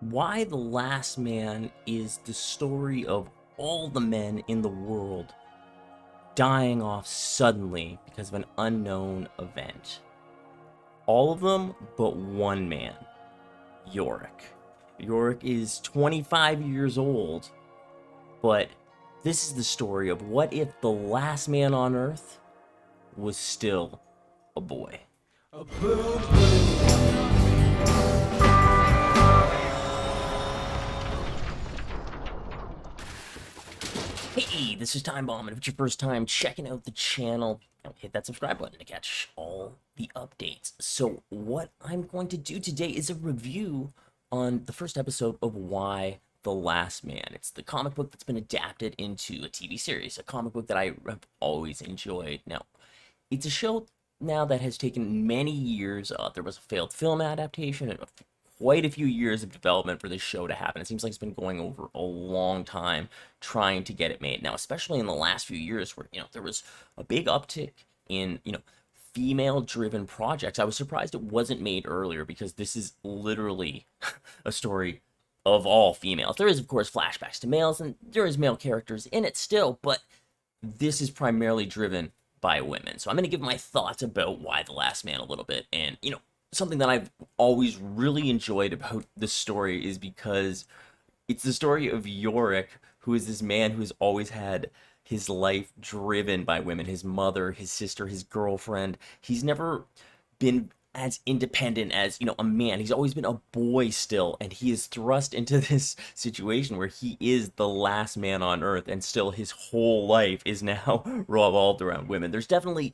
Why the Last Man is the story of all the men in the world dying off suddenly because of an unknown event. All of them but one man, Yorick. Yorick is 25 years old, but this is the story of what if the last man on Earth was still a boy. A boo boo. Hey, this is Time Bomb, and if it's your first time checking out the channel, hit that subscribe button to catch all the updates. So what I'm going to do today is a review on the first episode of Y: The Last Man. It's the comic book that's been adapted into a TV series, a comic book that I have always enjoyed. Now, it's a show now that has taken many years. There was a failed film adaptation and quite a few years of development for this show to happen. It seems like it's been going over a long time trying to get it made. Now, especially in the last few years where, there was a big uptick in, female-driven projects. I was surprised it wasn't made earlier because this is literally a story of all females. There is, of course, flashbacks to males, and there is male characters in it still, but this is primarily driven by women. So I'm going to give my thoughts about Y: The Last Man a little bit, and, something that I've always really enjoyed about this story is because it's the story of Yorick, who is this man who has always had his life driven by women, his mother, his sister, his girlfriend. He's never been as independent as, a man. He's always been a boy still, and he is thrust into this situation where he is the last man on Earth, and still his whole life is now revolved around women. There's definitely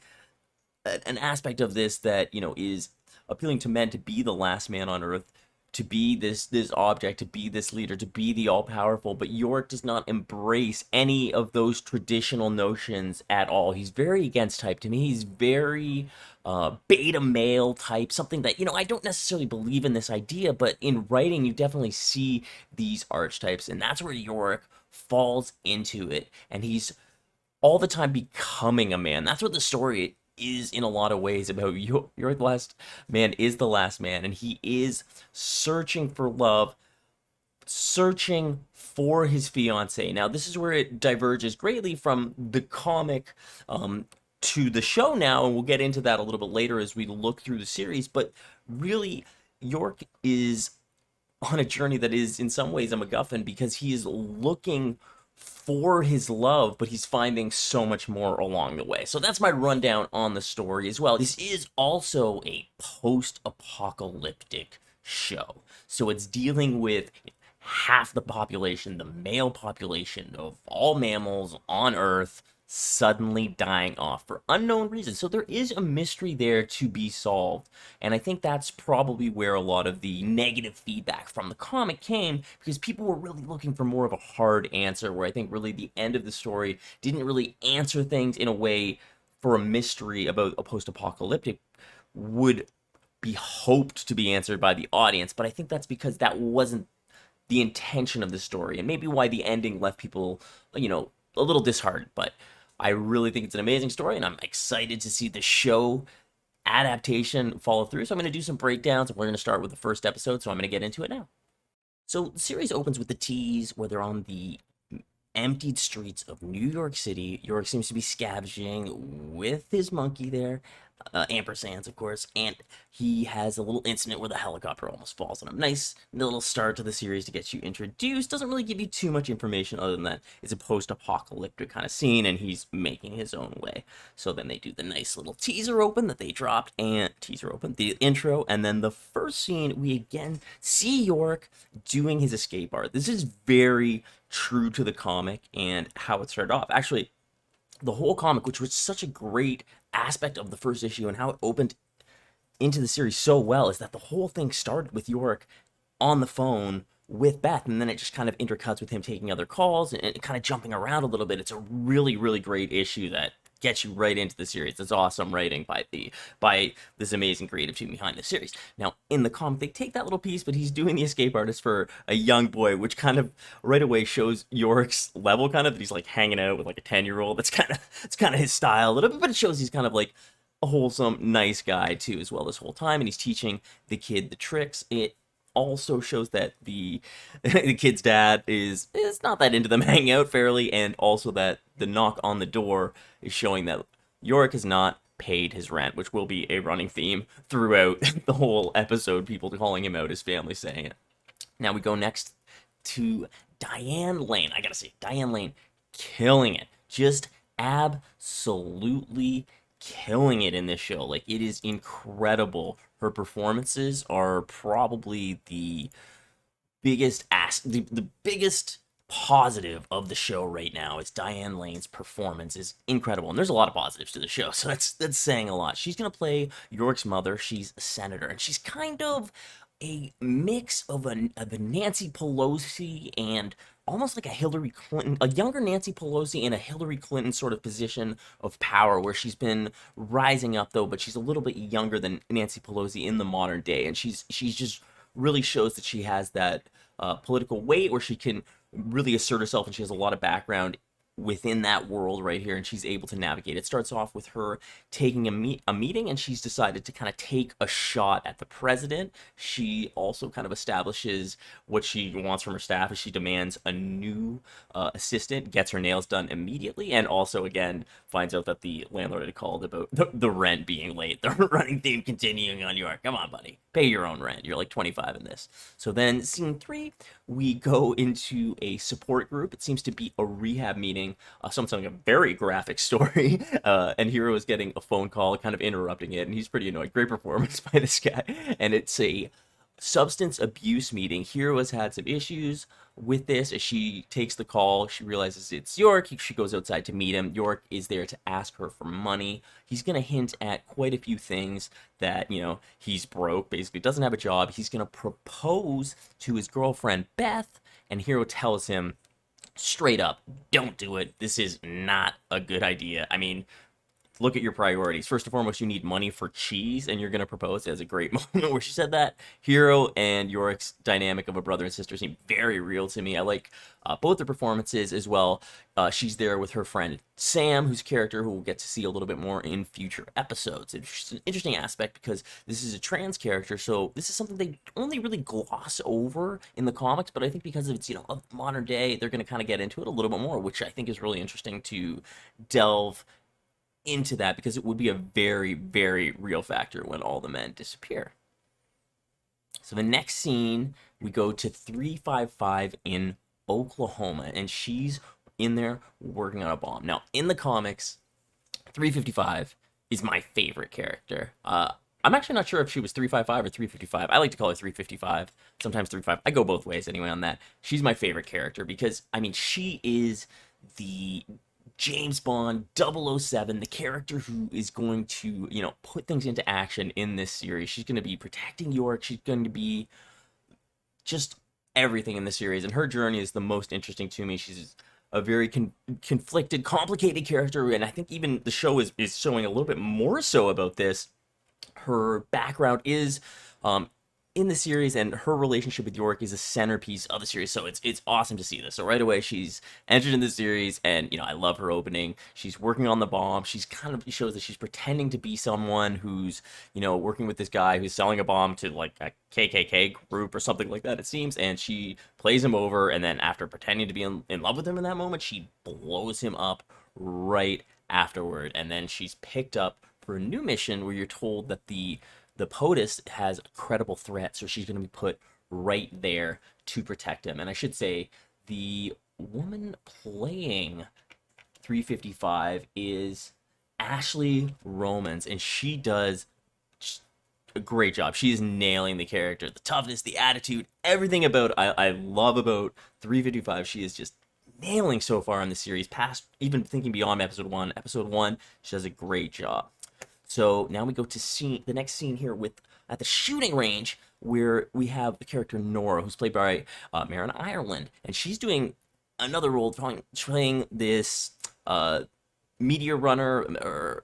an aspect of this that, is appealing to men to be the last man on Earth, to be this object, to be this leader, to be the all-powerful, but Yorick does not embrace any of those traditional notions at all. He's very against type to me. He's very beta male type, something that, I don't necessarily believe in this idea, but in writing you definitely see these archetypes, and that's where Yorick falls into it, and he's all the time becoming a man. That's what the story is in a lot of ways about your last man is the last man, and he is searching for love, searching for his fiance. Now, this is where it diverges greatly from the comic to the show now, and we'll get into that a little bit later as we look through the series. But really, Yorick is on a journey that is in some ways a MacGuffin because he is looking for his love, but he's finding so much more along the way. So that's my rundown on the story as well. This is also a post-apocalyptic show. So it's dealing with half the population, the male population of all mammals on Earth, suddenly dying off for unknown reasons. So there is a mystery there to be solved, and I think that's probably where a lot of the negative feedback from the comic came, because people were really looking for more of a hard answer, where I think really the end of the story didn't really answer things in a way for a mystery about a post-apocalyptic would be hoped to be answered by the audience. But I think that's because that wasn't the intention of the story, and maybe why the ending left people, a little disheartened. But I really think it's an amazing story, and I'm excited to see the show adaptation follow through. So I'm going to do some breakdowns, and we're going to start with the first episode, so I'm going to get into it now. So the series opens with the tease where they're on the emptied streets of New York City. Yorick seems to be scavenging with his monkey there, ampersands, of course, and he has a little incident where the helicopter almost falls on him. Nice little start to the series to get you introduced. Doesn't really give you too much information other than that it's a post-apocalyptic kind of scene, and he's making his own way. So then they do the nice little teaser open that they dropped, and the intro, and then the first scene, we again see Yorick doing his escape art. This is very true to the comic and how it started off. Actually, the whole comic, which was such a great aspect of the first issue and how it opened into the series so well, is that the whole thing started with Yorick on the phone with Beth, and then it just kind of intercuts with him taking other calls and kind of jumping around a little bit. It's a really, really great issue that gets you right into the series. It's awesome writing by this amazing creative team behind the series. Now, in the comic, they take that little piece, but he's doing the escape artist for a young boy, which kind of right away shows Yorick's level, kind of, that he's like hanging out with like a 10-year-old. It's kind of his style a little bit, but it shows he's kind of like a wholesome, nice guy too, as well, this whole time, and he's teaching the kid the tricks. It also shows that the the kid's dad is not that into them hanging out fairly, and also that the knock on the door is showing that Yorick has not paid his rent, which will be a running theme throughout the whole episode. People calling him out, his family saying it. Now we go next to Diane Lane. I gotta say, Diane Lane killing it. Just absolutely killing it in this show. Like, it is incredible. Her performances are probably the the biggest positive of the show right now. Is Diane Lane's performance is incredible, and there's a lot of positives to the show, so that's saying a lot. She's gonna play York's mother. She's a senator, and she's kind of a mix of a Nancy Pelosi and almost like a Hillary Clinton, a younger Nancy Pelosi in a Hillary Clinton sort of position of power, where she's been rising up though, but she's a little bit younger than Nancy Pelosi in the modern day, and she's just really shows that she has that political weight where she can really assert herself, and she has a lot of background within that world right here, and she's able to navigate. It starts off with her taking a meeting, and she's decided to kind of take a shot at the president. She also kind of establishes what she wants from her staff, as she demands a new assistant, gets her nails done immediately, and also again finds out that the landlord had called about the rent being late. The running theme continuing on York. Come on, buddy, pay your own rent. You're like 25 in this. So then scene 3, we go into a support group. It seems to be a rehab meeting. Someone's telling a very graphic story, and Hero is getting a phone call, kind of interrupting it, and he's pretty annoyed. Great performance by this guy. And it's a substance abuse meeting. Hero has had some issues with this. As she takes the call, she realizes it's York. She goes outside to meet him. York is there to ask her for money. He's going to hint at quite a few things that, he's broke, basically doesn't have a job. He's going to propose to his girlfriend, Beth, and Hero tells him straight up, don't do it. This is not a good idea. I mean, look at your priorities. First and foremost, you need money for cheese, and you're going to propose. It has a great moment where she said that. Hero and Yorick's dynamic of a brother and sister seem very real to me. I like both their performances as well. She's there with her friend Sam, whose character who we'll get to see a little bit more in future episodes. It's an interesting aspect because this is a trans character, so this is something they only really gloss over in the comics, but I think because of it's, of modern day, they're going to kind of get into it a little bit more, which I think is really interesting to delve into that, because it would be a very, very real factor when all the men disappear. So the next scene, we go to 355 in Oklahoma, and she's in there working on a bomb. Now, in the comics, 355 is my favorite character. I'm actually not sure if she was 355 or 355. I like to call her 355, sometimes 35. I go both ways anyway on that. She's my favorite character because, she is the James Bond 007, the character who is going to, put things into action in this series. She's going to be protecting York. She's going to be just everything in the series, and her journey is the most interesting to me. She's a very conflicted, complicated character, and I think even the show is showing a little bit more so about this. Her background is in the series, and her relationship with Yorick is a centerpiece of the series, so it's awesome to see this. So right away, she's entered in the series, and I love her opening. She's working on the bomb. She's kind of shows that she's pretending to be someone who's working with this guy who's selling a bomb to like a KKK group or something like that, it seems, and she plays him over, and then after pretending to be in love with him in that moment, she blows him up right afterward, and then she's picked up for a new mission where you're told that the POTUS has a credible threat, so she's going to be put right there to protect him. And I should say, the woman playing 355 is Ashley Romans, and she does a great job. She is nailing the character, the toughness, the attitude, everything about I love about 355. She is just nailing so far in the series, past even thinking beyond episode 1. Episode 1, she does a great job. So now we go to the next scene here at the shooting range, where we have the character Nora, who's played by Marin Ireland, and she's doing another role, playing this media runner or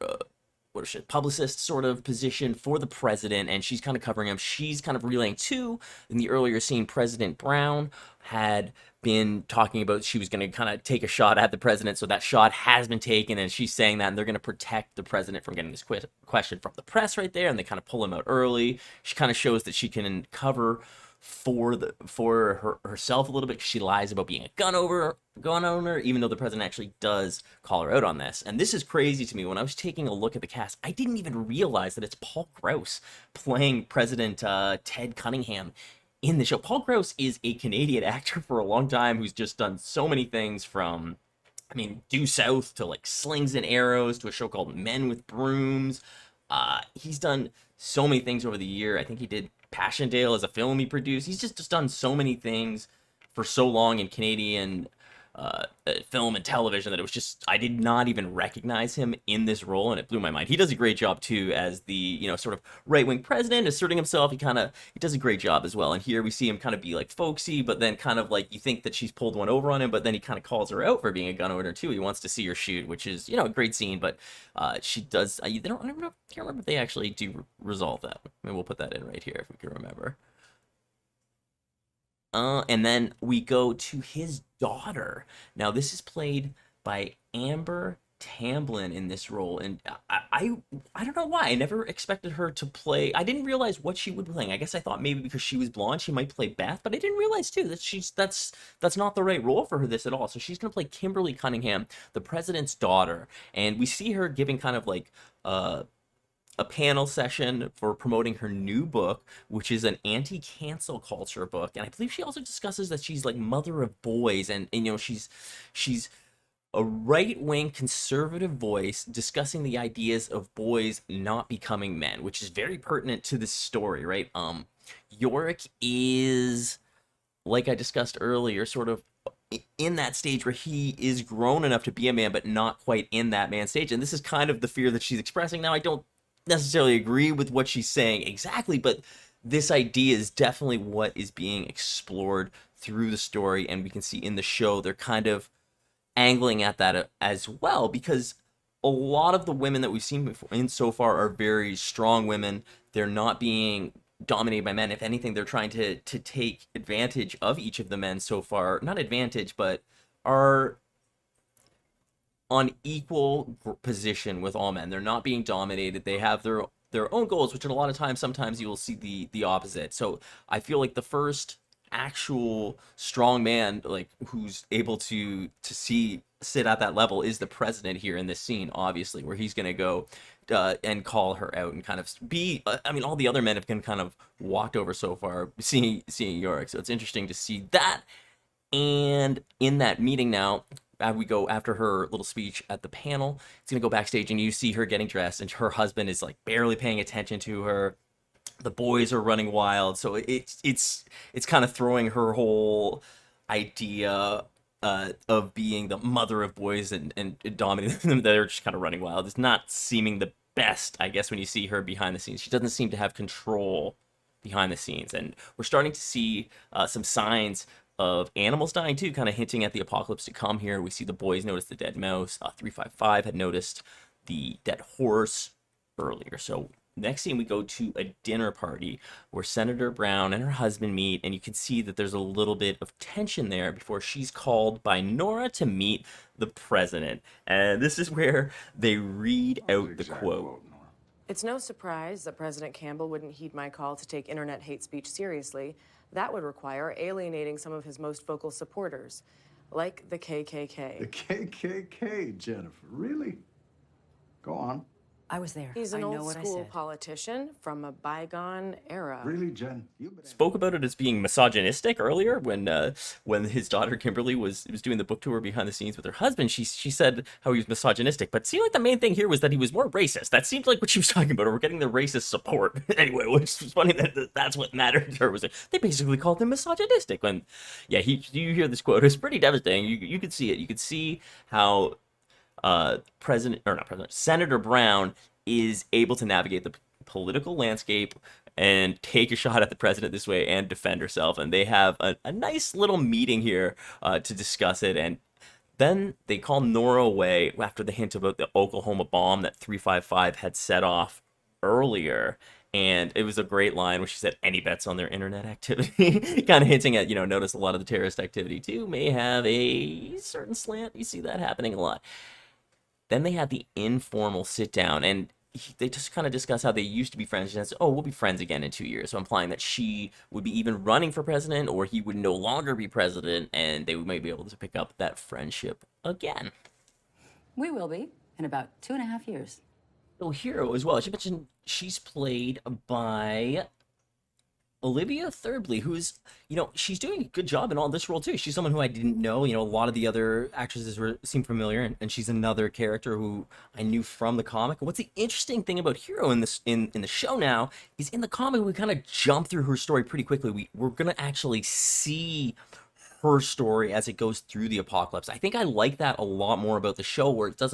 publicist sort of position for the president, and she's kind of covering him. She's kind of relaying too. In the earlier scene, President Brown had been talking about she was going to kind of take a shot at the president, so that shot has been taken, and she's saying that, and they're going to protect the president from getting this question from the press right there, and they kind of pull him out early. She kind of shows that she can cover for herself a little bit. She lies about being a gun owner, even though the president actually does call her out on this. And this is crazy to me. When I was taking a look at the cast, I didn't even realize that it's Paul Grouse playing President Ted Cunningham in the show. Paul Grouse is a Canadian actor for a long time who's just done so many things, from Due South to like Slings and Arrows to a show called Men with Brooms. He's done so many things over the year. I think he did Passchendaele as a film he produced. He's just done so many things for so long in Canadian film and television that it was just, I did not even recognize him in this role, and it blew my mind. He does a great job too as the, sort of right-wing president asserting himself. He does a great job as well. And here we see him kind of be like folksy, but then kind of like you think that she's pulled one over on him, but then he kind of calls her out for being a gun owner too. He wants to see her shoot, which is, a great scene, but she does, I can't remember if they actually do resolve that. Maybe we'll put that in right here if we can remember. And then we go to his daughter. Now, this is played by Amber Tamblyn in this role, and I don't know why. I never expected her to play. I didn't realize what she would be playing. I guess I thought maybe because she was blonde, she might play Beth, but I didn't realize too that that's not the right role for her this at all. So she's gonna play Kimberly Cunningham, the president's daughter, and we see her giving kind of like a panel session for promoting her new book, which is an anti-cancel culture book. And I believe she also discusses that she's like mother of boys, and she's a right-wing conservative voice discussing the ideas of boys not becoming men, which is very pertinent to this story, right? Yorick is, like I discussed earlier, sort of in that stage where he is grown enough to be a man, but not quite in that man stage. And this is kind of the fear that she's expressing. Now, I don't necessarily agree with what she's saying exactly, but this idea is definitely what is being explored through the story, and we can see in the show they're kind of angling at that as well, because a lot of the women that we've seen in so far are very strong women. They're not being dominated by men. If anything, they're trying to take advantage of each of the men so far. Not advantage, but are on equal position with all men. They're not being dominated. They have their own goals, which a lot of times, sometimes you will see the opposite. So I feel like the first actual strong man, like who's able to sit at that level, is the president here in this scene, obviously, where he's going to go and call her out and kind of be. All the other men have been kind of walked over so far, seeing Yorick. So it's interesting to see that. And in that meeting now, we go after her little speech at the panel. It's gonna go backstage, and you see her getting dressed, and her husband is like barely paying attention to her. The boys are running wild, so it's kind of throwing her whole idea of being the mother of boys and dominating them. They're just kind of running wild. It's not seeming the best, I guess, when you see her behind the scenes. She doesn't seem to have control behind the scenes, and we're starting to see some signs of animals dying too, kind of hinting at the apocalypse to come here. We see the boys notice the dead mouse. 355 had noticed the dead horse earlier. So next scene, we go to a dinner party where Senator Brown and her husband meet, and you can see that there's a little bit of tension there before she's called by Nora to meet the president. And this is where they read out the quote. It's no surprise that President Campbell wouldn't heed my call to take internet hate speech seriously. That would require alienating some of his most vocal supporters, like the KKK. The KKK, Jennifer, really? Go on. I was there. He's an old school politician from a bygone era. Really, Jen? Spoke about it as being misogynistic earlier when his daughter Kimberly was doing the book tour behind the scenes with her husband. She said how he was misogynistic, but it seemed like the main thing here was that he was more racist. That seemed like what she was talking about. Or we're getting the racist support anyway, which was funny that that's what mattered to her. Was they basically called him misogynistic when, yeah, you hear this quote. It's pretty devastating. You could see it. You could see how Senator Brown is able to navigate the political landscape and take a shot at the president this way and defend herself. And they have a nice little meeting here to discuss it. And then they call Nora away after the hint about the Oklahoma bomb that 355 had set off earlier. And it was a great line where she said, any bets on their internet activity? Kind of hinting at, notice a lot of the terrorist activity too may have a certain slant. You see that happening a lot. Then they had the informal sit down, and they just kind of discuss how they used to be friends. And says, "Oh, we'll be friends again in 2 years." So implying that she would be even running for president, or he would no longer be president, and they might be able to pick up that friendship again. We will be in about 2.5 years. So Hero as well. She mentioned she's played by Olivia Thirlby, who's, she's doing a good job in all this role too. She's someone who I didn't know. A lot of the other actresses seem familiar, and she's another character who I knew from the comic. What's the interesting thing about Hero in this in the show now is in the comic we kind of jump through her story pretty quickly. We're gonna actually see her story as it goes through the apocalypse. I think I like that a lot more about the show, where it's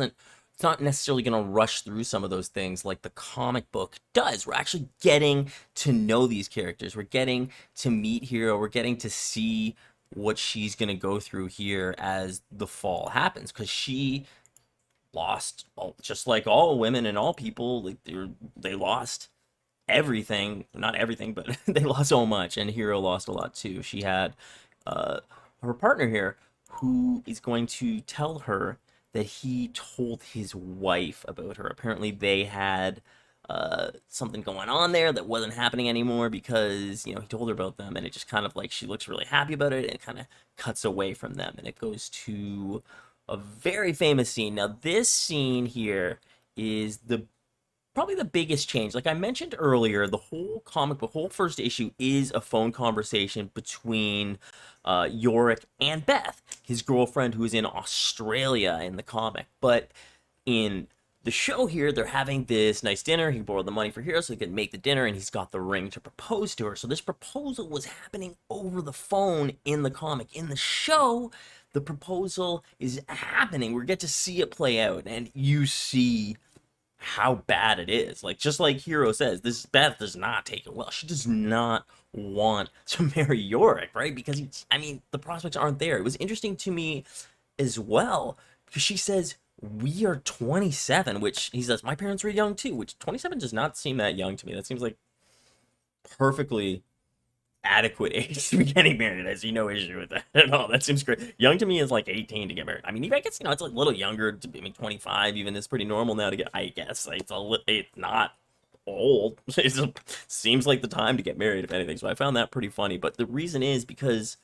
not necessarily going to rush through some of those things like the comic book does. We're actually getting to know these characters. We're getting to meet Hero. We're getting to see what she's going to go through here as the fall happens, because she lost, just like all women and all people, like they lost everything. Not everything, but they lost so much, and Hero lost a lot too. She had her partner here who is going to tell her that he told his wife about her. Apparently they had something going on there that wasn't happening anymore, because he told her about them, and it just kind of like she looks really happy about it, and it kind of cuts away from them, and it goes to a very famous scene. Now this scene here is probably the biggest change. Like I mentioned earlier, the whole comic, the whole first issue is a phone conversation between Yorick and Beth, his girlfriend, who is in Australia in the comic. But in the show here, they're having this nice dinner. He borrowed the money for Hero so he could make the dinner, and he's got the ring to propose to her. So this proposal was happening over the phone in the comic. In the show, the proposal is happening. We get to see it play out, and you see how bad it is. Like, just like Hero says, this Beth does not take it well. She does not want to marry Yorick, right? Because the prospects aren't there. It was interesting to me as well, because she says, "We are 27," which he says, "My parents were young too," which 27 does not seem that young to me. That seems like perfectly adequate age to be getting married. I see no issue with that at all. That seems great. Young to me is like 18 to get married. I guess it's like a little younger. 25 even is pretty normal now to get. I guess it's not old. It seems like the time to get married, if anything. So I found that pretty funny. But the reason is because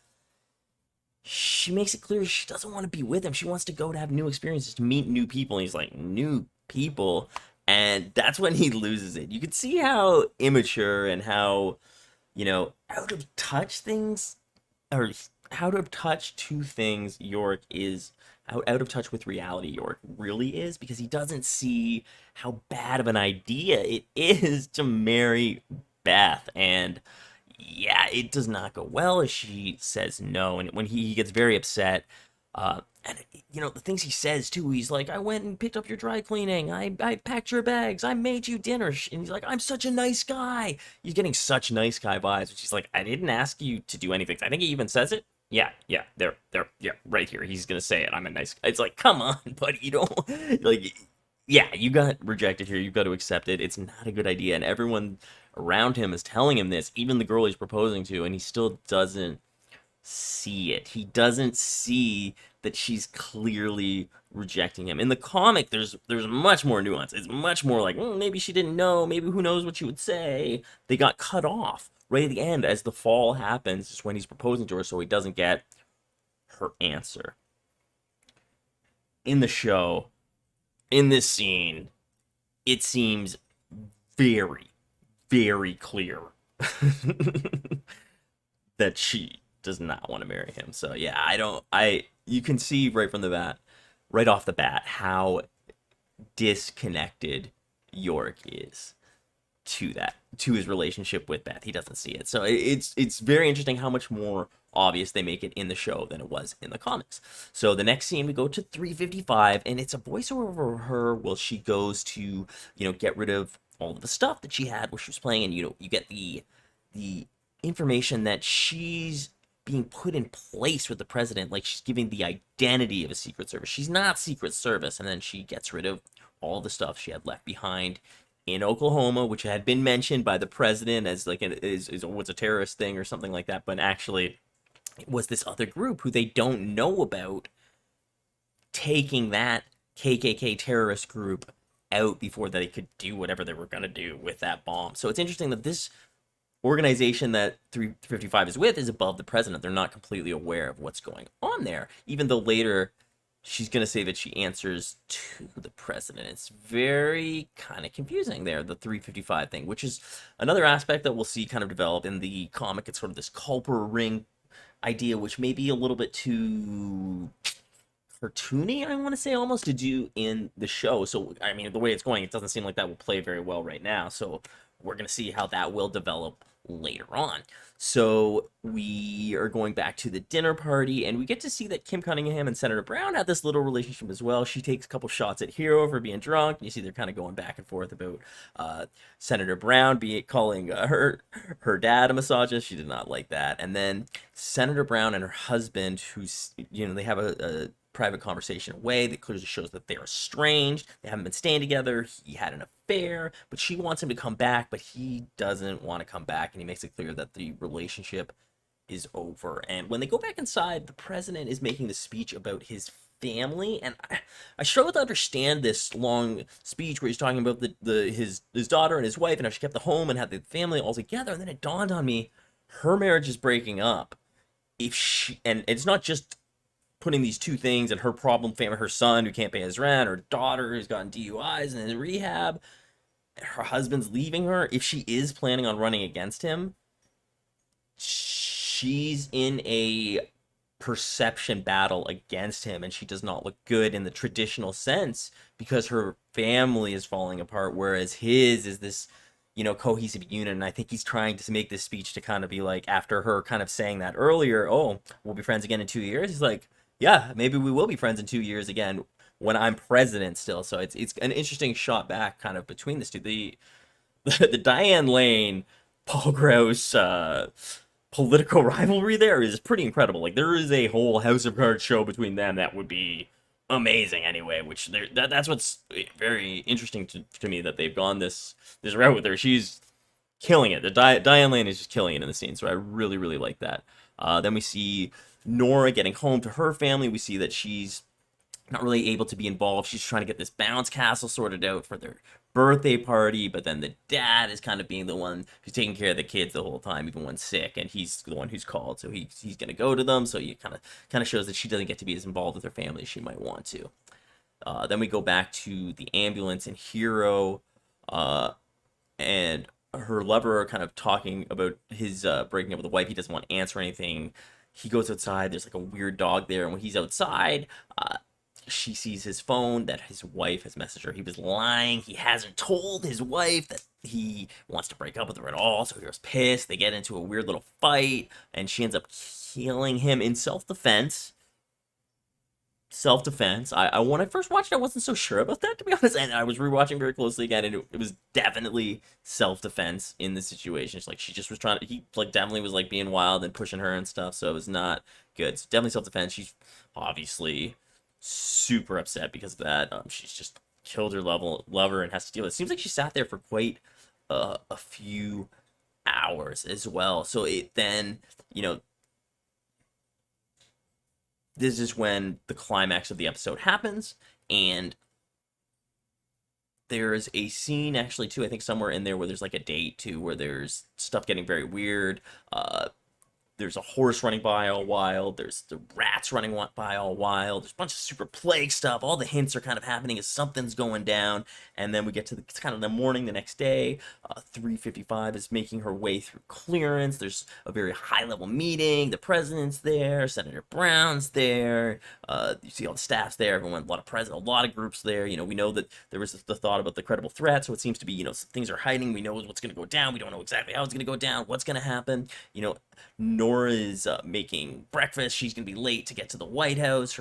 she makes it clear she doesn't want to be with him. She wants to go to have new experiences, to meet new people. And he's like, new people, and that's when he loses it. You can see how immature and how out of touch things, or out of touch to things Yorick is, out of touch with reality Yorick really is, because he doesn't see how bad of an idea it is to marry Beth. And yeah, it does not go well as she says no, and when he gets very upset, and the things he says too, he's like, "I went and picked up your dry cleaning, I packed your bags, I made you dinner," and he's like, "I'm such a nice guy." He's getting such nice guy vibes, which he's like, "I didn't ask you to do anything." I think he even says it. Yeah, there, yeah, right here. He's gonna say it. "I'm a nice guy." It's like, come on, buddy, you don't like. Yeah, you got rejected here. You've got to accept it. It's not a good idea, and everyone around him is telling him this, even the girl he's proposing to, and he still doesn't see it. He doesn't see that she's clearly rejecting him. In the comic, there's much more nuance. It's much more like, maybe she didn't know, maybe who knows what she would say. They got cut off right at the end as the fall happens, is when he's proposing to her, so he doesn't get her answer. In the show, in this scene, it seems very, very clear that she does not want to marry him. So yeah, you can see right off the bat, how disconnected Yorick is to his relationship with Beth. He doesn't see it. So it's very interesting how much more obvious they make it in the show than it was in the comics. So the next scene, we go to 355, and it's a voiceover of her while she goes to, get rid of all of the stuff that she had where she was playing, and you get the information that she's being put in place with the president, like she's giving the identity of a Secret Service. She's not Secret Service, and then she gets rid of all the stuff she had left behind in Oklahoma, which had been mentioned by the president as like what's a terrorist thing or something like that, but actually it was this other group who they don't know about taking that KKK terrorist group out before they could do whatever they were going to do with that bomb. So it's interesting that this organization that 355 is with is above the president. They're not completely aware of what's going on there, even though later she's going to say that she answers to the president. It's very kind of confusing there, the 355 thing, which is another aspect that we'll see kind of develop in the comic. It's sort of this Culper ring idea, which may be a little bit too cartoony, I want to say, almost, to do in the show. So, I mean, the way it's going, it doesn't seem like that will play very well right now. So we're going to see how that will develop later on. So we are going back to the dinner party, and we get to see that Kim Cunningham and Senator Brown have this little relationship as well. She takes a couple shots at Hero for being drunk, and you see they're kind of going back and forth about Senator Brown calling her dad a misogynist. She did not like that. And then Senator Brown and her husband, who's, they have a private conversation away that clearly shows that they're estranged. They haven't been staying together. He had an affair, but she wants him to come back, but he doesn't want to come back, and he makes it clear that the relationship is over. And when they go back inside, the president is making the speech about his family, and I struggle to understand this long speech where he's talking about his daughter and his wife and how she kept the home and had the family all together, and then it dawned on me, her marriage is breaking up. And it's not just putting these two things and her problem family, her son who can't pay his rent, her daughter who's gotten DUIs and in rehab, her husband's leaving her. If she is planning on running against him, she's in a perception battle against him, and she does not look good in the traditional sense because her family is falling apart, whereas his is this cohesive unit. And I think he's trying to make this speech to kind of be like, after her kind of saying that earlier, oh, we'll be friends again in 2 years, he's like, yeah, maybe we will be friends in 2 years again when I'm president still. So it's an interesting shot back kind of between this two. The Diane Lane, Paul Gross political rivalry there is pretty incredible. Like, there is a whole House of Cards show between them that would be amazing anyway, which that's what's very interesting to me, that they've gone this route with her. She's killing it. Diane Lane is just killing it in the scene, so I really, really like that. Then we see Nora getting home to her family. We see that she's not really able to be involved. She's trying to get this bounce castle sorted out for their birthday party, but then the dad is kind of being the one who's taking care of the kids the whole time, even when sick, and he's the one who's called, so he's going to go to them. So you kind of shows that she doesn't get to be as involved with her family as she might want to. Then we go back to the ambulance, and Hero and her lover are kind of talking about his breaking up with the wife. He doesn't want to answer anything. He goes outside. There's like a weird dog there, and when he's outside, she sees his phone that his wife has messaged her. He was lying. He hasn't told his wife that he wants to break up with her at all, so Hero's pissed. They get into a weird little fight, and she ends up killing him in self-defense. When I first watched it, I wasn't so sure about that, to be honest, and I was rewatching very closely again, and it was definitely self-defense in the situation. It's like she just was he like definitely was like being wild and pushing her and stuff, so it was not good. It's definitely self-defense. She's obviously super upset because of that. She's just killed her lover and has to deal with it. Seems like she sat there for quite a few hours as well. So it then, this is when the climax of the episode happens, and there's a scene actually too, I think somewhere in there, where there's like a date too, where there's stuff getting very weird. There's a horse running by all wild. There's the rats running by all wild. There's a bunch of super plague stuff. All the hints are kind of happening as something's going down. And then we get to it's kind of the morning the next day. 355 is making her way through clearance. There's a very high-level meeting. The president's there. Senator Brown's there. You see all the staff's there. Everyone, a lot of groups there. We know that there was the thought about the credible threat. So it seems to be, things are hiding. We know what's going to go down. We don't know exactly how it's going to go down. What's going to happen. Nora is making breakfast. She's gonna be late to get to the White House.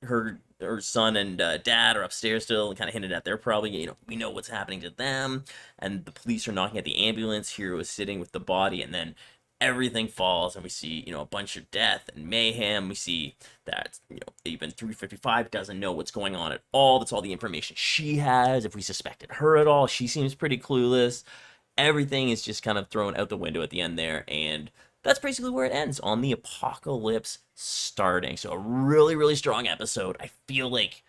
Her son and dad are upstairs still, and kind of hinted at they're probably, we know what's happening to them. And the police are knocking at the ambulance. Hero is sitting with the body, and then everything falls, and we see, a bunch of death and mayhem. We see that, even 355 doesn't know what's going on at all. That's all the information she has. If we suspected her at all, she seems pretty clueless. Everything is just kind of thrown out the window at the end there, and that's basically where it ends, on the apocalypse starting. So a really, really strong episode. I feel like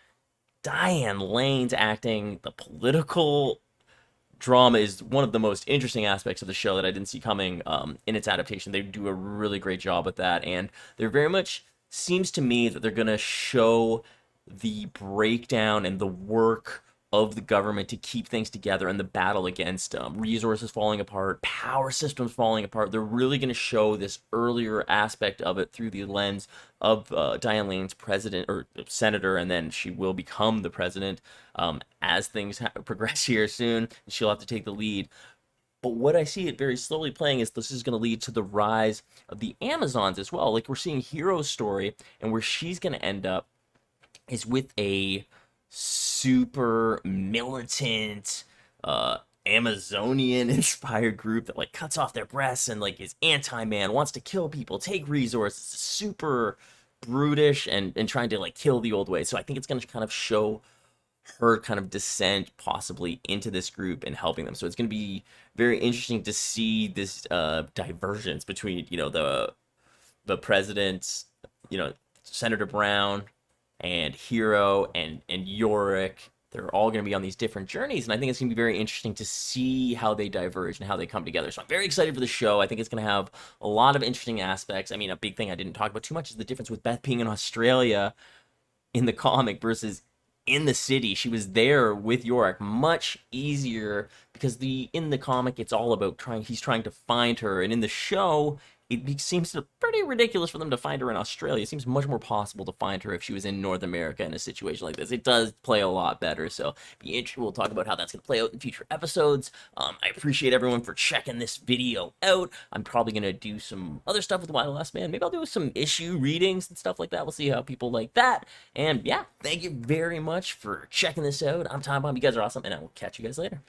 Diane Lane's acting, the political drama is one of the most interesting aspects of the show that I didn't see coming in its adaptation. They do a really great job with that, and they're very much seems to me that they're going to show the breakdown and the work of the government to keep things together and the battle against resources falling apart, power systems falling apart. They're really going to show this earlier aspect of it through the lens of Diane Lane's president or senator, and then she will become the president as things progress here soon. She'll have to take the lead. But what I see it very slowly playing is this is going to lead to the rise of the Amazons as well. Like we're seeing Hero's story, and where she's going to end up is with a super militant, Amazonian inspired group that like cuts off their breasts and like is anti-man, wants to kill people, take resources, super brutish and trying to like kill the old way. So I think it's going to kind of show her kind of descent possibly into this group and helping them. So it's going to be very interesting to see this divergence between, you know, the president's, you know, Senator Brown and Hero and Yorick. They're all going to be on these different journeys, and I think it's going to be very interesting to see how they diverge and how they come together. So I'm very excited for the show. I think it's going to have a lot of interesting aspects. I mean, a big thing I didn't talk about too much is the difference with Beth being in Australia in the comic versus in the city. She was there with Yorick, much easier because in the comic it's all about he's trying to find her, and in the show it seems pretty ridiculous for them to find her in Australia. It seems much more possible to find her if she was in North America in a situation like this. It does play a lot better, so be interesting. We'll talk about how that's going to play out in future episodes. I appreciate everyone for checking this video out. I'm probably going to do some other stuff with Wild Last Man. Maybe I'll do some issue readings and stuff like that. We'll see how people like that. And yeah, thank you very much for checking this out. I'm Time Bomb. You guys are awesome, and I will catch you guys later.